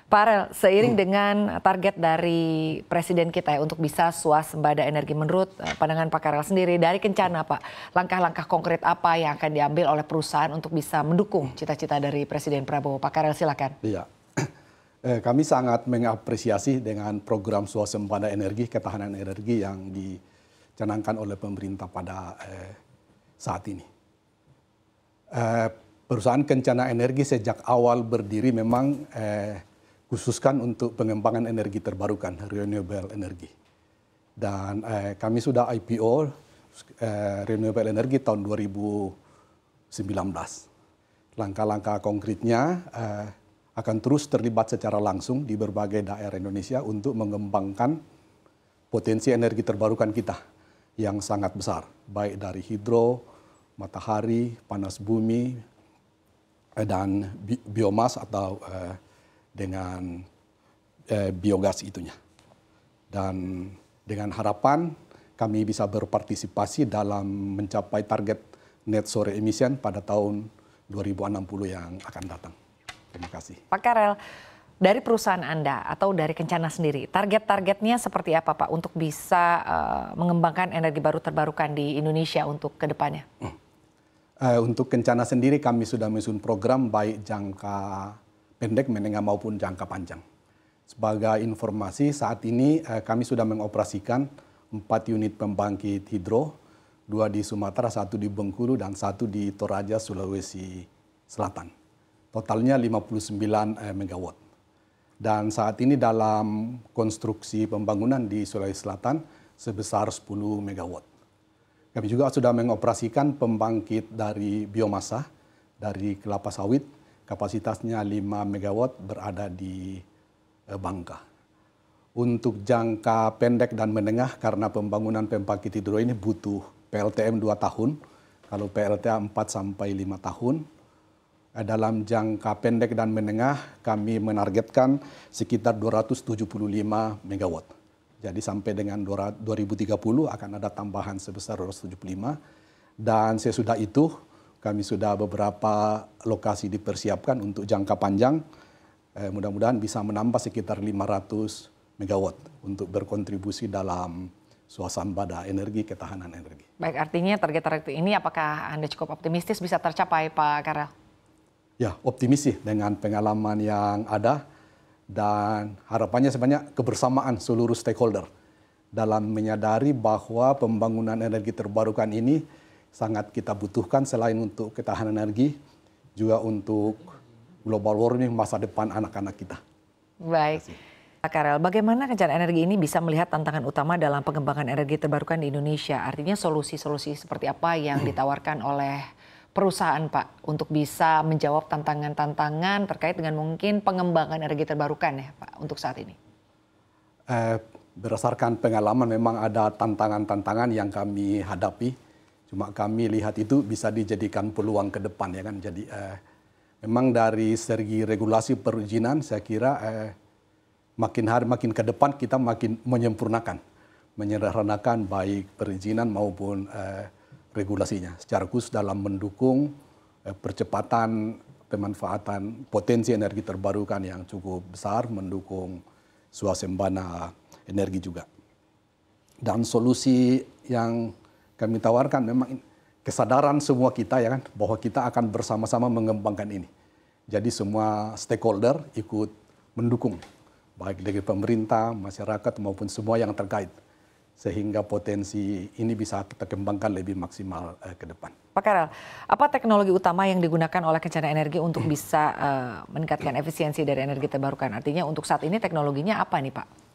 Pak Arel, seiring dengan target dari Presiden kita ya untuk bisa swasembada energi, menurut pandangan Pak Arel sendiri dari Kencana Pak, langkah-langkah konkret apa yang akan diambil oleh perusahaan untuk bisa mendukung cita-cita dari Presiden Prabowo? Pak Arel silakan. Iya, kami sangat mengapresiasi dengan program swasembada energi, ketahanan energi yang dicanangkan oleh pemerintah pada saat ini. Perusahaan Kencana Energi sejak awal berdiri memang khususkan untuk pengembangan energi terbarukan, renewable energy. Dan kami sudah IPO renewable energy tahun 2019. Langkah-langkah konkretnya akan terus terlibat secara langsung di berbagai daerah Indonesia untuk mengembangkan potensi energi terbarukan kita yang sangat besar, baik dari hidro, matahari, panas bumi, dan biomas atau dengan biogas itunya. Dan dengan harapan kami bisa berpartisipasi dalam mencapai target net zero emission pada tahun 2060 yang akan datang. Terima kasih. Pak Karel, dari perusahaan Anda atau dari Kencana sendiri, target-targetnya seperti apa Pak untuk bisa mengembangkan energi baru terbarukan di Indonesia untuk ke depannya? Untuk Kencana sendiri kami sudah menyusun program baik jangka pendek, menengah maupun jangka panjang. Sebagai informasi, saat ini kami sudah mengoperasikan 4 unit pembangkit hidro, 2 di Sumatera, 1 di Bengkulu, dan 1 di Toraja, Sulawesi Selatan. Totalnya 59 megawatt. Dan saat ini dalam konstruksi pembangunan di Sulawesi Selatan sebesar 10 megawatt. Kami juga sudah mengoperasikan pembangkit dari biomasa, dari kelapa sawit, kapasitasnya 5 megawatt berada di Bangka. Untuk jangka pendek dan menengah, karena pembangunan pembangkit hidro ini butuh PLTM 2 tahun, kalau PLTA 4 sampai 5 tahun. Dalam jangka pendek dan menengah, kami menargetkan sekitar 275 megawatt. Jadi sampai dengan 2030 akan ada tambahan sebesar 275. Dan sesudah itu, kami sudah beberapa lokasi dipersiapkan untuk jangka panjang. Mudah-mudahan bisa menambah sekitar 500 megawatt untuk berkontribusi dalam swasembada energi, ketahanan energi. Baik, artinya target-target ini apakah Anda cukup optimistis bisa tercapai Pak Karel? Ya, optimis sih dengan pengalaman yang ada dan harapannya sebanyak kebersamaan seluruh stakeholder dalam menyadari bahwa pembangunan energi terbarukan ini sangat kita butuhkan selain untuk ketahanan energi, juga untuk global warming masa depan anak-anak kita. Baik, Pak Karel, bagaimana Kencana Energi ini bisa melihat tantangan utama dalam pengembangan energi terbarukan di Indonesia? Artinya solusi-solusi seperti apa yang ditawarkan oleh perusahaan Pak untuk bisa menjawab tantangan-tantangan terkait dengan mungkin pengembangan energi terbarukan ya Pak untuk saat ini? Berdasarkan pengalaman memang ada tantangan-tantangan yang kami hadapi. Cuma kami lihat itu bisa dijadikan peluang ke depan ya kan. Jadi memang dari segi regulasi perizinan saya kira makin hari makin ke depan kita makin menyempurnakan, menyederhanakan baik perizinan maupun regulasinya. Secara khusus dalam mendukung percepatan pemanfaatan potensi energi terbarukan yang cukup besar, mendukung swasembada energi juga. Dan solusi yang kami tawarkan memang kesadaran semua kita ya kan bahwa kita akan bersama-sama mengembangkan ini. Jadi semua stakeholder ikut mendukung baik dari pemerintah, masyarakat maupun semua yang terkait sehingga potensi ini bisa kita kembangkan lebih maksimal ke depan. Pak Karel, apa teknologi utama yang digunakan oleh Kencana Energi untuk bisa meningkatkan efisiensi dari energi terbarukan? Artinya untuk saat ini teknologinya apa nih Pak?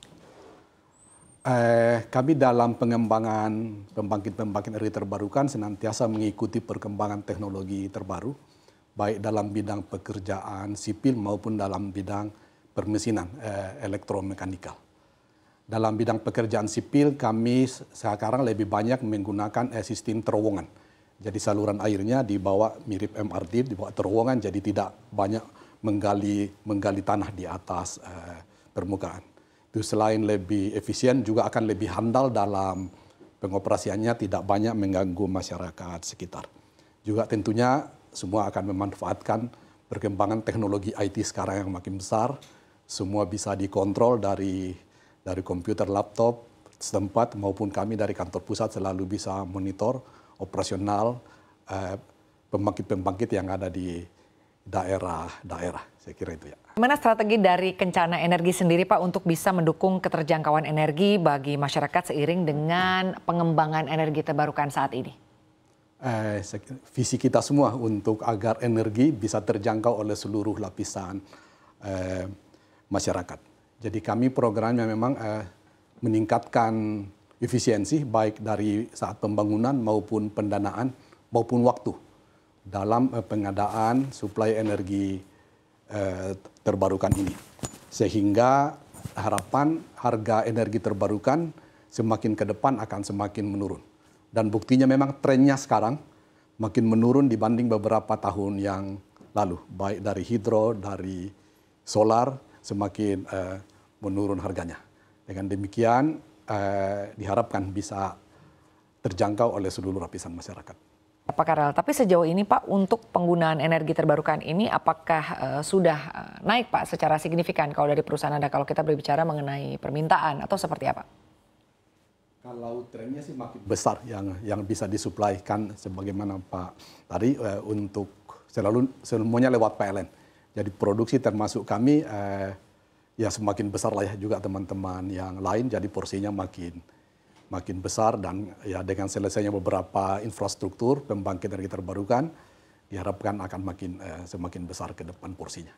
Kami dalam pengembangan pembangkit energi terbarukan senantiasa mengikuti perkembangan teknologi terbaru, baik dalam bidang pekerjaan sipil maupun dalam bidang permesinan elektromekanikal. Dalam bidang pekerjaan sipil kami sekarang lebih banyak menggunakan sistem terowongan. Jadi saluran airnya dibawa mirip MRT, dibawa terowongan jadi tidak banyak menggali tanah di atas permukaan. Itu selain lebih efisien juga akan lebih handal dalam pengoperasiannya, tidak banyak mengganggu masyarakat sekitar. Juga tentunya semua akan memanfaatkan perkembangan teknologi IT sekarang yang makin besar, semua bisa dikontrol dari komputer, laptop setempat maupun kami dari kantor pusat selalu bisa monitor operasional pembangkit-pembangkit yang ada di daerah-daerah. Saya kira itu ya. Bagaimana strategi dari Kencana Energi sendiri Pak untuk bisa mendukung keterjangkauan energi bagi masyarakat seiring dengan pengembangan energi terbarukan saat ini? Visi kita semua untuk agar energi bisa terjangkau oleh seluruh lapisan masyarakat. Jadi kami programnya memang meningkatkan efisiensi baik dari saat pembangunan maupun pendanaan maupun waktu dalam pengadaan suplai energi terbarukan ini. Sehingga harapan harga energi terbarukan semakin ke depan akan semakin menurun. Dan buktinya memang trennya sekarang makin menurun dibanding beberapa tahun yang lalu. Baik dari hidro, dari solar semakin menurun harganya. Dengan demikian diharapkan bisa terjangkau oleh seluruh lapisan masyarakat. Pak Karel, tapi sejauh ini Pak untuk penggunaan energi terbarukan ini apakah sudah naik Pak secara signifikan kalau dari perusahaan Anda kalau kita berbicara mengenai permintaan atau seperti apa? Kalau trennya sih makin besar yang bisa disuplaikan sebagaimana Pak tadi untuk semuanya lewat PLN. Jadi produksi termasuk kami ya semakin besar lah ya juga teman-teman yang lain, jadi porsinya makin besar dan ya dengan selesainya beberapa infrastruktur pembangkit energi terbarukan diharapkan akan semakin besar ke depan porsinya.